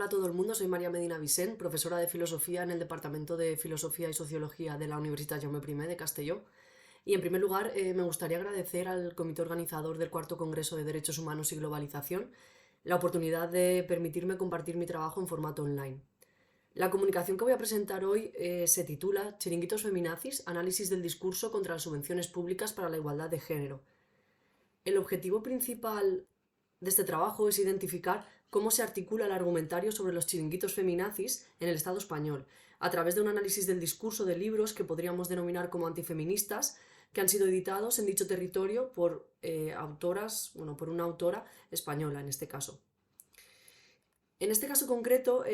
Hola a todo el mundo, soy María Medina Vicent, profesora de Filosofía en el Departamento de Filosofía y Sociología de la Universitat Jaume I de Castelló. Y en primer lugar, me gustaría agradecer al comité organizador del Cuarto Congreso de Derechos Humanos y Globalización la oportunidad de permitirme compartir mi trabajo en formato online. La comunicación que voy a presentar hoy se titula Chiringuitos feminazis, análisis del discurso contra las subvenciones públicas para la igualdad de género. El objetivo principal de este trabajo es identificar cómo se articula el argumentario sobre los chiringuitos feminazis en el Estado español, a través de un análisis del discurso de libros que podríamos denominar como antifeministas, que han sido editados en dicho territorio por por una autora española en este caso. En este caso concreto,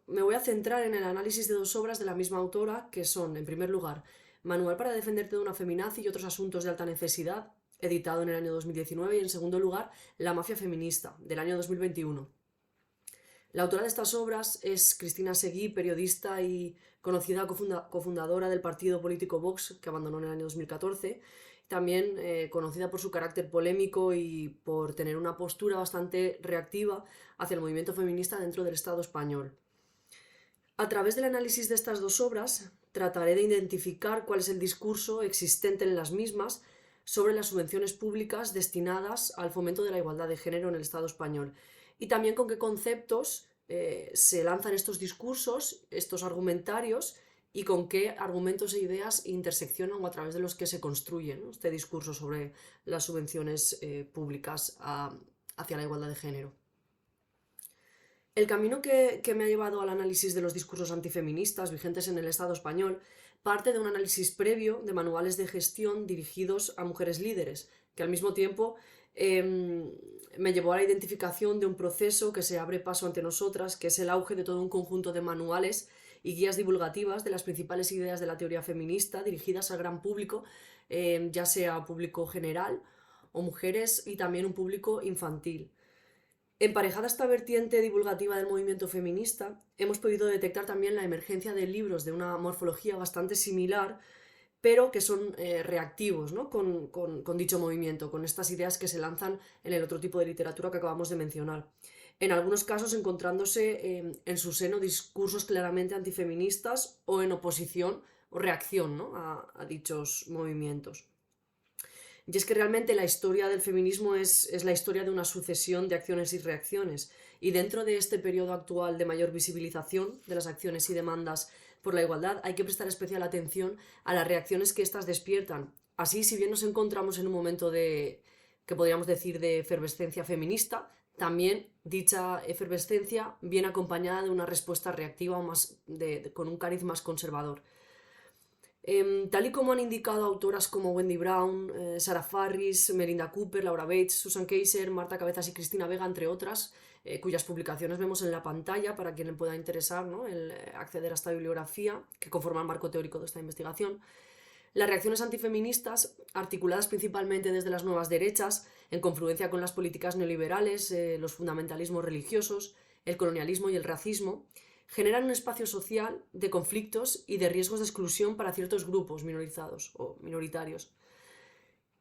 me voy a centrar en el análisis de dos obras de la misma autora, que son, en primer lugar, Manual para defenderte de una feminazi y otros asuntos de alta necesidad, editado en el año 2019, y en segundo lugar, La mafia feminista, del año 2021. La autora de estas obras es Cristina Seguí, periodista y conocida cofundadora del partido político Vox, que abandonó en el año 2014, también conocida por su carácter polémico y por tener una postura bastante reactiva hacia el movimiento feminista dentro del Estado español. A través del análisis de estas dos obras, trataré de identificar cuál es el discurso existente en las mismas sobre las subvenciones públicas destinadas al fomento de la igualdad de género en el Estado español, y también con qué conceptos se lanzan estos discursos, estos argumentarios, y con qué argumentos e ideas interseccionan o a través de los que se construye, ¿no?, este discurso sobre las subvenciones públicas hacia la igualdad de género. El camino que me ha llevado al análisis de los discursos antifeministas vigentes en el Estado español parte de un análisis previo de manuales de gestión dirigidos a mujeres líderes, que al mismo tiempo me llevó a la identificación de un proceso que se abre paso ante nosotras, que es el auge de todo un conjunto de manuales y guías divulgativas de las principales ideas de la teoría feminista dirigidas al gran público, ya sea público general o mujeres, y también un público infantil. Emparejada esta vertiente divulgativa del movimiento feminista, hemos podido detectar también la emergencia de libros de una morfología bastante similar, pero que son reactivos, ¿no?, con dicho movimiento, con estas ideas que se lanzan en el otro tipo de literatura que acabamos de mencionar. En algunos casos encontrándose en su seno discursos claramente antifeministas o en oposición o reacción, ¿no?, a dichos movimientos. Y es que realmente la historia del feminismo es la historia de una sucesión de acciones y reacciones. Y dentro de este periodo actual de mayor visibilización de las acciones y demandas por la igualdad, hay que prestar especial atención a las reacciones que éstas despiertan. Así, si bien nos encontramos en un momento que podríamos decir, de efervescencia feminista, también dicha efervescencia viene acompañada de una respuesta reactiva o con un cariz más conservador. Tal y como han indicado autoras como Wendy Brown, Sarah Farris, Melinda Cooper, Laura Bates, Susan Kaiser, Marta Cabezas y Cristina Vega, entre otras, cuyas publicaciones vemos en la pantalla para quien le pueda interesar, ¿no?, el acceder a esta bibliografía que conforma el marco teórico de esta investigación. Las reacciones antifeministas, articuladas principalmente desde las nuevas derechas, en confluencia con las políticas neoliberales, los fundamentalismos religiosos, el colonialismo y el racismo, generan un espacio social de conflictos y de riesgos de exclusión para ciertos grupos minorizados o minoritarios.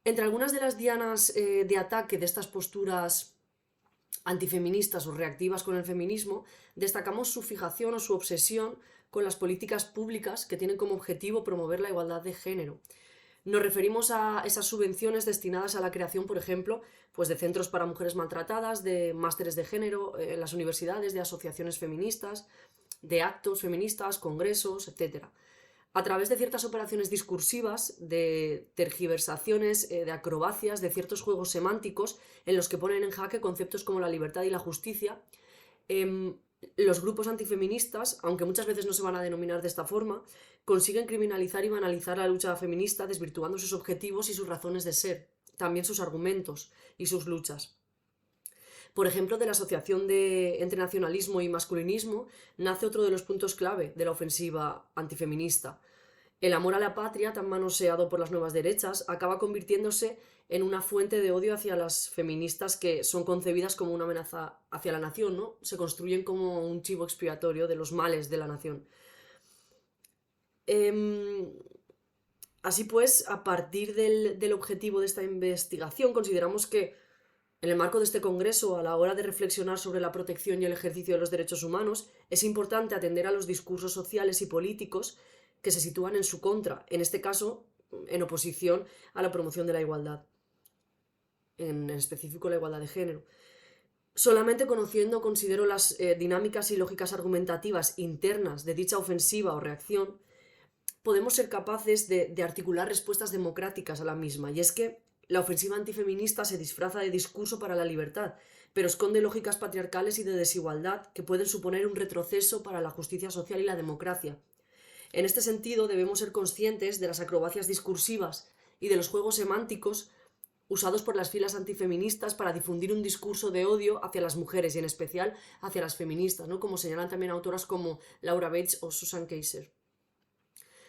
Entre algunas de las dianas de ataque de estas posturas antifeministas o reactivas con el feminismo, destacamos su fijación o su obsesión con las políticas públicas que tienen como objetivo promover la igualdad de género. Nos referimos a esas subvenciones destinadas a la creación, por ejemplo, pues de centros para mujeres maltratadas, de másteres de género en las universidades, de asociaciones feministas, de actos feministas, congresos, etc. A través de ciertas operaciones discursivas, de tergiversaciones, de acrobacias, de ciertos juegos semánticos en los que ponen en jaque conceptos como la libertad y la justicia, los grupos antifeministas, aunque muchas veces no se van a denominar de esta forma, consiguen criminalizar y banalizar la lucha feminista, desvirtuando sus objetivos y sus razones de ser, también sus argumentos y sus luchas. Por ejemplo, de la asociación entre nacionalismo y masculinismo nace otro de los puntos clave de la ofensiva antifeminista. El amor a la patria, tan manoseado por las nuevas derechas, acaba convirtiéndose en una fuente de odio hacia las feministas que son concebidas como una amenaza hacia la nación, ¿no? Se construyen como un chivo expiatorio de los males de la nación. Así pues, a partir del objetivo de esta investigación, consideramos que En el marco de este congreso, a la hora de reflexionar sobre la protección y el ejercicio de los derechos humanos, es importante atender a los discursos sociales y políticos que se sitúan en su contra, en este caso, en oposición a la promoción de la igualdad, en específico la igualdad de género. Solamente conociendo, considero, las dinámicas y lógicas argumentativas internas de dicha ofensiva o reacción, podemos ser capaces de articular respuestas democráticas a la misma. Y es que la ofensiva antifeminista se disfraza de discurso para la libertad, pero esconde lógicas patriarcales y de desigualdad que pueden suponer un retroceso para la justicia social y la democracia. En este sentido, debemos ser conscientes de las acrobacias discursivas y de los juegos semánticos usados por las filas antifeministas para difundir un discurso de odio hacia las mujeres y en especial hacia las feministas, ¿no? Como señalan también autoras como Laura Bates o Susan Kaiser.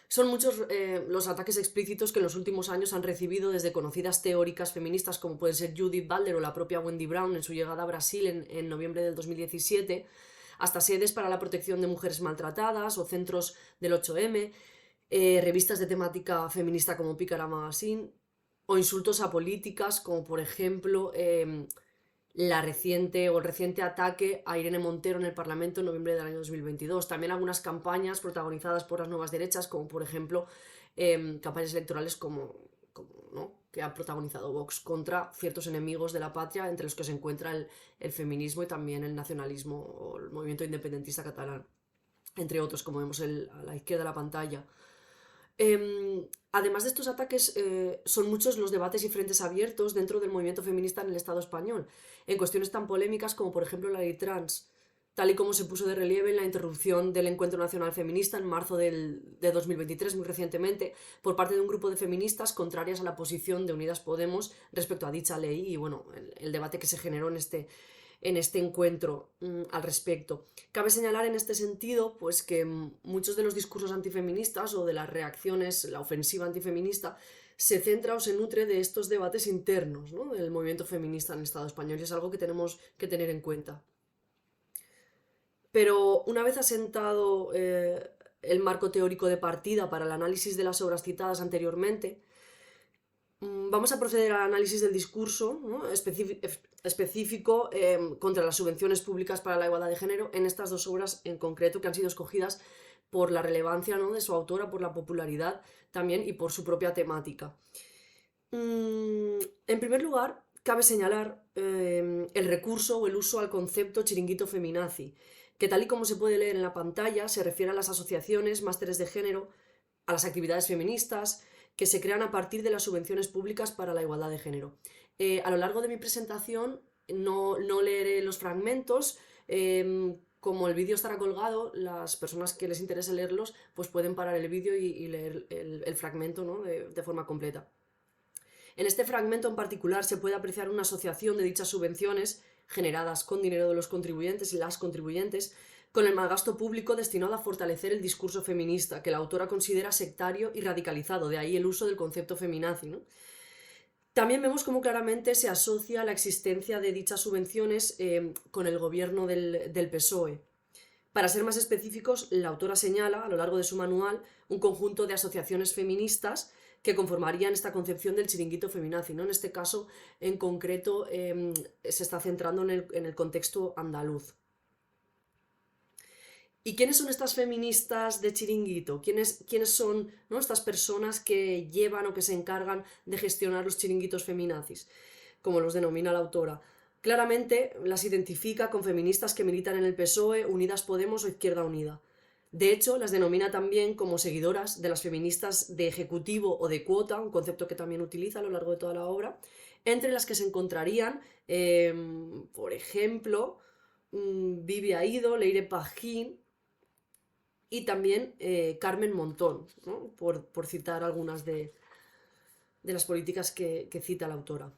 Son muchos los ataques explícitos que en los últimos años han recibido desde conocidas teóricas feministas como pueden ser Judith Butler o la propia Wendy Brown en su llegada a Brasil en noviembre del 2017, hasta sedes para la protección de mujeres maltratadas o centros del 8M, revistas de temática feminista como Pícara Magazine, o insultos a políticas como por ejemplo el reciente ataque a Irene Montero en el Parlamento en noviembre del año 2022. También algunas campañas protagonizadas por las nuevas derechas, como por ejemplo campañas electorales ¿no? que ha protagonizado Vox contra ciertos enemigos de la patria, entre los que se encuentra el feminismo y también el nacionalismo o el movimiento independentista catalán, entre otros, como vemos a la izquierda de la pantalla. Además de estos ataques, son muchos los debates y frentes abiertos dentro del movimiento feminista en el Estado español, en cuestiones tan polémicas como por ejemplo la ley trans, tal y como se puso de relieve en la interrupción del Encuentro Nacional Feminista en marzo de 2023, muy recientemente, por parte de un grupo de feministas contrarias a la posición de Unidas Podemos respecto a dicha ley y bueno, el debate que se generó en este encuentro al respecto. Cabe señalar en este sentido pues, que muchos de los discursos antifeministas o de las reacciones, la ofensiva antifeminista, se centra o se nutre de estos debates internos, ¿no? del movimiento feminista en el Estado español y es algo que tenemos que tener en cuenta. Pero una vez asentado el marco teórico de partida para el análisis de las obras citadas anteriormente, vamos a proceder al análisis del discurso, ¿no? específico contra las subvenciones públicas para la igualdad de género en estas dos obras en concreto que han sido escogidas por la relevancia, ¿no? de su autora, por la popularidad también y por su propia temática. En primer lugar, cabe señalar el recurso o el uso al concepto chiringuito feminazi, que tal y como se puede leer en la pantalla se refiere a las asociaciones, másteres de género, a las actividades feministas que se crean a partir de las subvenciones públicas para la igualdad de género. A lo largo de mi presentación no leeré los fragmentos, como el vídeo estará colgado, las personas que les interese leerlos pues pueden parar el vídeo y leer el fragmento, ¿no? de forma completa. En este fragmento en particular se puede apreciar una asociación de dichas subvenciones generadas con dinero de los contribuyentes y las contribuyentes con el malgasto público destinado a fortalecer el discurso feminista, que la autora considera sectario y radicalizado, de ahí el uso del concepto feminazi, ¿no? También vemos cómo claramente se asocia la existencia de dichas subvenciones con el gobierno del PSOE. Para ser más específicos, la autora señala, a lo largo de su manual, un conjunto de asociaciones feministas que conformarían esta concepción del chiringuito feminazi, ¿no? En este caso, en concreto, se está centrando en el contexto andaluz. ¿Y quiénes son estas feministas de chiringuito? ¿Quiénes son, ¿no? estas personas que llevan o que se encargan de gestionar los chiringuitos feminazis, como los denomina la autora? Claramente las identifica con feministas que militan en el PSOE, Unidas Podemos o Izquierda Unida. De hecho, las denomina también como seguidoras de las feministas de ejecutivo o de cuota, un concepto que también utiliza a lo largo de toda la obra, entre las que se encontrarían, por ejemplo, Vivi Aido, Leire Pagín y también Carmen Montón, ¿no? por citar algunas de las políticas que cita la autora.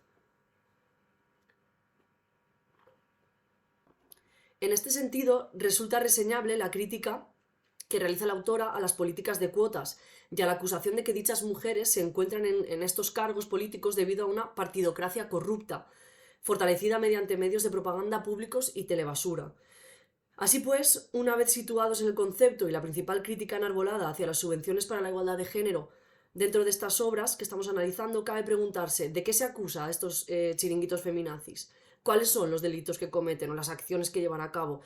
En este sentido, resulta reseñable la crítica que realiza la autora a las políticas de cuotas y a la acusación de que dichas mujeres se encuentran en estos cargos políticos debido a una partidocracia corrupta, fortalecida mediante medios de propaganda públicos y telebasura. Así pues, una vez situados en el concepto y la principal crítica enarbolada hacia las subvenciones para la igualdad de género dentro de estas obras que estamos analizando, cabe preguntarse ¿de qué se acusa a estos chiringuitos feminazis? cuáles son los delitos que cometen o las acciones que llevan a cabo,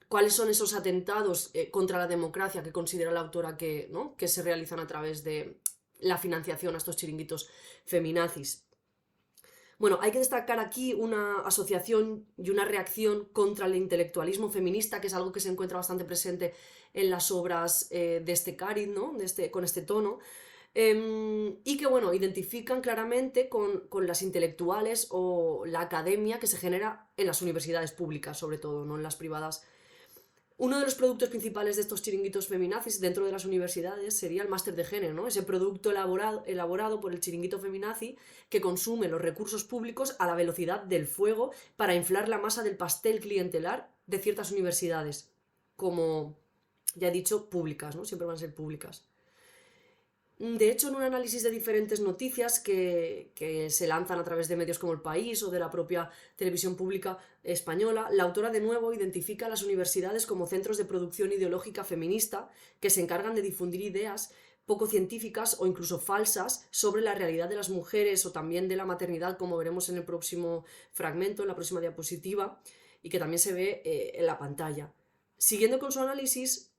cuáles son esos atentados contra la democracia que considera la autora que, ¿no?, que se realizan a través de la financiación a estos chiringuitos feminazis. Bueno, hay que destacar aquí una asociación y una reacción contra el intelectualismo feminista, que es algo que se encuentra bastante presente en las obras de este cariz, ¿no?, con este tono, y que, bueno, identifican claramente con las intelectuales o la academia que se genera en las universidades públicas, sobre todo, no en las privadas. Uno de los productos principales de estos chiringuitos feminazis dentro de las universidades sería el máster de género, ¿no? Ese producto elaborado por el chiringuito feminazi que consume los recursos públicos a la velocidad del fuego para inflar la masa del pastel clientelar de ciertas universidades, como ya he dicho, públicas, ¿no? Siempre van a ser públicas. De hecho, en un análisis de diferentes noticias que se lanzan a través de medios como El País o de la propia televisión pública española, la autora de nuevo identifica a las universidades como centros de producción ideológica feminista que se encargan de difundir ideas poco científicas o incluso falsas sobre la realidad de las mujeres o también de la maternidad, como veremos en el próximo fragmento, en la próxima diapositiva, y que también se ve en la pantalla. Siguiendo con su análisis,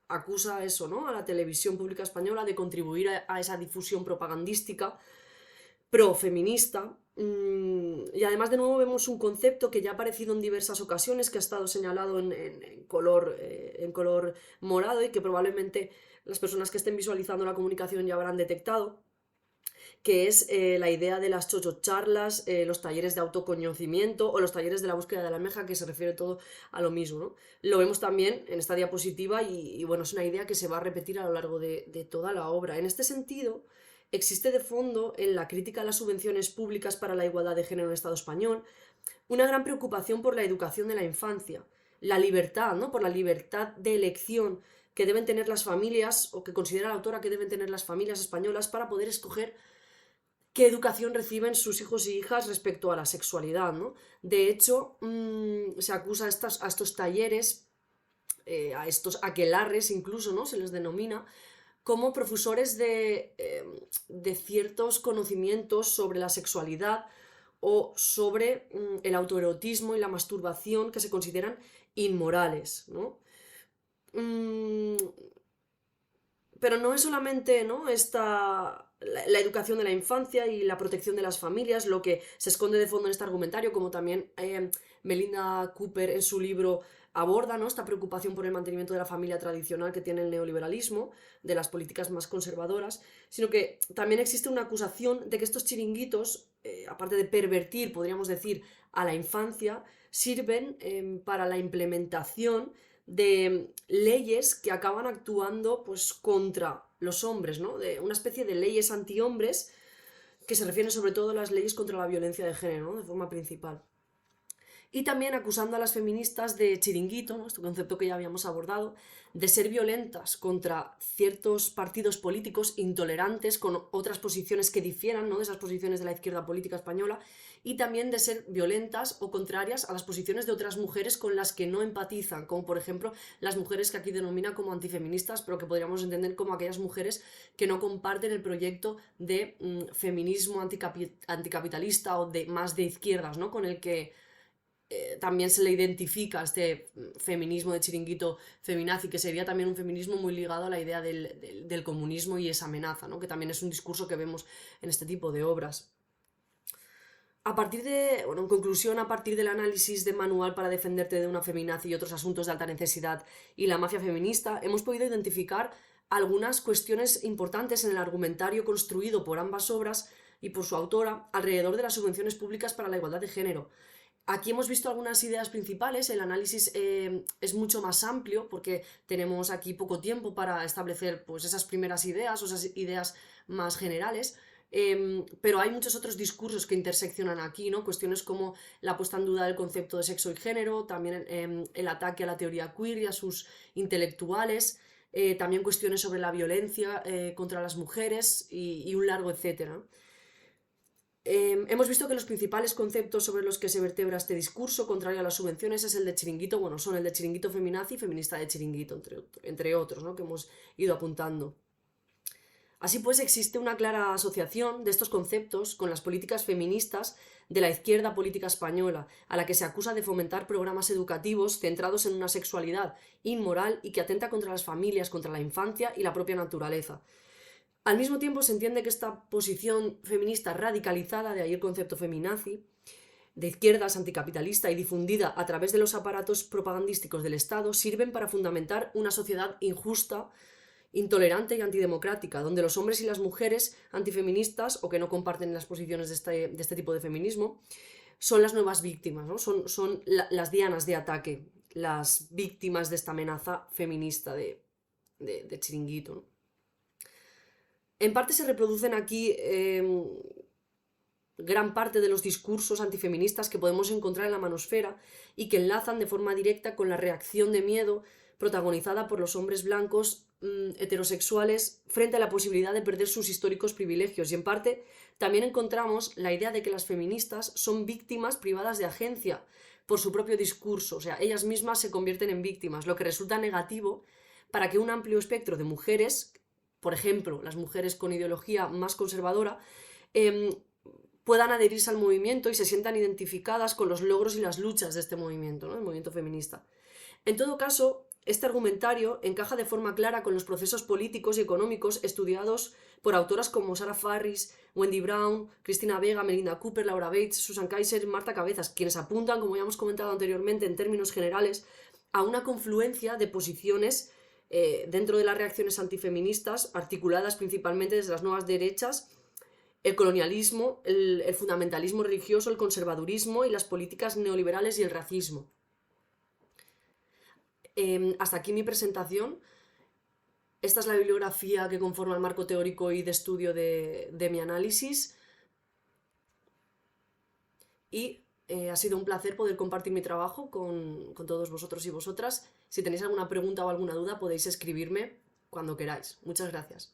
acusa eso, ¿no?, a la televisión pública española de contribuir a esa difusión propagandística pro-feminista. Y además, de nuevo, vemos un concepto que ya ha aparecido en diversas ocasiones, que ha estado señalado en color morado y que probablemente las personas que estén visualizando la comunicación ya habrán detectado, que es la idea de las chochocharlas, los talleres de autoconocimiento o los talleres de la búsqueda de la almeja, que se refiere todo a lo mismo, ¿no? Lo vemos también en esta diapositiva y bueno, es una idea que se va a repetir a lo largo de toda la obra. En este sentido, existe de fondo en la crítica a las subvenciones públicas para la igualdad de género en el Estado español una gran preocupación por la educación de la infancia, la libertad, ¿no?, por la libertad de elección que deben tener las familias, o que considera la autora que deben tener las familias españolas para poder escoger qué educación reciben sus hijos y hijas respecto a la sexualidad, ¿no? De hecho, se acusa a estos talleres, a estos aquelarres incluso, ¿no?, se les denomina como profesores de ciertos conocimientos sobre la sexualidad o sobre el autoerotismo y la masturbación que se consideran inmorales, ¿no? Mm, pero no es solamente, ¿no?, la educación de la infancia y la protección de las familias lo que se esconde de fondo en este argumentario, como también Melinda Cooper en su libro aborda, ¿no?, esta preocupación por el mantenimiento de la familia tradicional que tiene el neoliberalismo, de las políticas más conservadoras, sino que también existe una acusación de que estos chiringuitos, aparte de pervertir, podríamos decir, a la infancia, sirven para la implementación de leyes que acaban actuando pues contra los hombres, ¿no?, de una especie de leyes antihombres que se refieren sobre todo a las leyes contra la violencia de género, ¿no?, de forma principal. Y también acusando a las feministas de chiringuito, ¿no?, este concepto que ya habíamos abordado, de ser violentas contra ciertos partidos políticos intolerantes con otras posiciones que difieran, ¿no?, de esas posiciones de la izquierda política española, y también de ser violentas o contrarias a las posiciones de otras mujeres con las que no empatizan, como por ejemplo las mujeres que aquí denomina como antifeministas, pero que podríamos entender como aquellas mujeres que no comparten el proyecto de feminismo anticapitalista o más de izquierdas, ¿no?, con el que también se le identifica este feminismo de chiringuito feminazi, que sería también un feminismo muy ligado a la idea del comunismo y esa amenaza, ¿no?, que también es un discurso que vemos en este tipo de obras. En conclusión, a partir del análisis de Manual para defenderte de una feminazi y otros asuntos de alta necesidad y la mafia feminista, hemos podido identificar algunas cuestiones importantes en el argumentario construido por ambas obras y por su autora alrededor de las subvenciones públicas para la igualdad de género. Aquí hemos visto algunas ideas principales, el análisis es mucho más amplio porque tenemos aquí poco tiempo para establecer pues, esas primeras ideas o esas ideas más generales, pero hay muchos otros discursos que interseccionan aquí, ¿no?, cuestiones como la puesta en duda del concepto de sexo y género, también el ataque a la teoría queer y a sus intelectuales, también cuestiones sobre la violencia contra las mujeres y un largo etcétera. Hemos visto que los principales conceptos sobre los que se vertebra este discurso contrario a las subvenciones es el de chiringuito, bueno, son el de chiringuito feminazi y feminista de chiringuito, entre otros, ¿no?, que hemos ido apuntando. Así pues, existe una clara asociación de estos conceptos con las políticas feministas de la izquierda política española, a la que se acusa de fomentar programas educativos centrados en una sexualidad inmoral y que atenta contra las familias, contra la infancia y la propia naturaleza. Al mismo tiempo, se entiende que esta posición feminista radicalizada, de ahí el concepto feminazi, de izquierdas, anticapitalista y difundida a través de los aparatos propagandísticos del Estado, sirven para fundamentar una sociedad injusta, intolerante y antidemocrática, donde los hombres y las mujeres antifeministas o que no comparten las posiciones de este tipo de feminismo son las nuevas víctimas, ¿no? Son las dianas de ataque, las víctimas de esta amenaza feminista de chiringuito, ¿no? En parte se reproducen aquí gran parte de los discursos antifeministas que podemos encontrar en la manosfera y que enlazan de forma directa con la reacción de miedo protagonizada por los hombres blancos heterosexuales frente a la posibilidad de perder sus históricos privilegios. Y en parte también encontramos la idea de que las feministas son víctimas privadas de agencia por su propio discurso, o sea, ellas mismas se convierten en víctimas, lo que resulta negativo para que un amplio espectro de mujeres, por ejemplo, las mujeres con ideología más conservadora, puedan adherirse al movimiento y se sientan identificadas con los logros y las luchas de este movimiento, ¿no? El movimiento feminista. En todo caso, este argumentario encaja de forma clara con los procesos políticos y económicos estudiados por autoras como Sarah Farris, Wendy Brown, Cristina Vega, Melinda Cooper, Laura Bates, Susan Kaiser y Marta Cabezas, quienes apuntan, como ya hemos comentado anteriormente en términos generales, a una confluencia de posiciones dentro de las reacciones antifeministas, articuladas principalmente desde las nuevas derechas, el colonialismo, el fundamentalismo religioso, el conservadurismo y las políticas neoliberales y el racismo. Hasta aquí mi presentación. Esta es la bibliografía que conforma el marco teórico y de estudio de mi análisis. Y ha sido un placer poder compartir mi trabajo con todos vosotros y vosotras. Si tenéis alguna pregunta o alguna duda, podéis escribirme cuando queráis. Muchas gracias.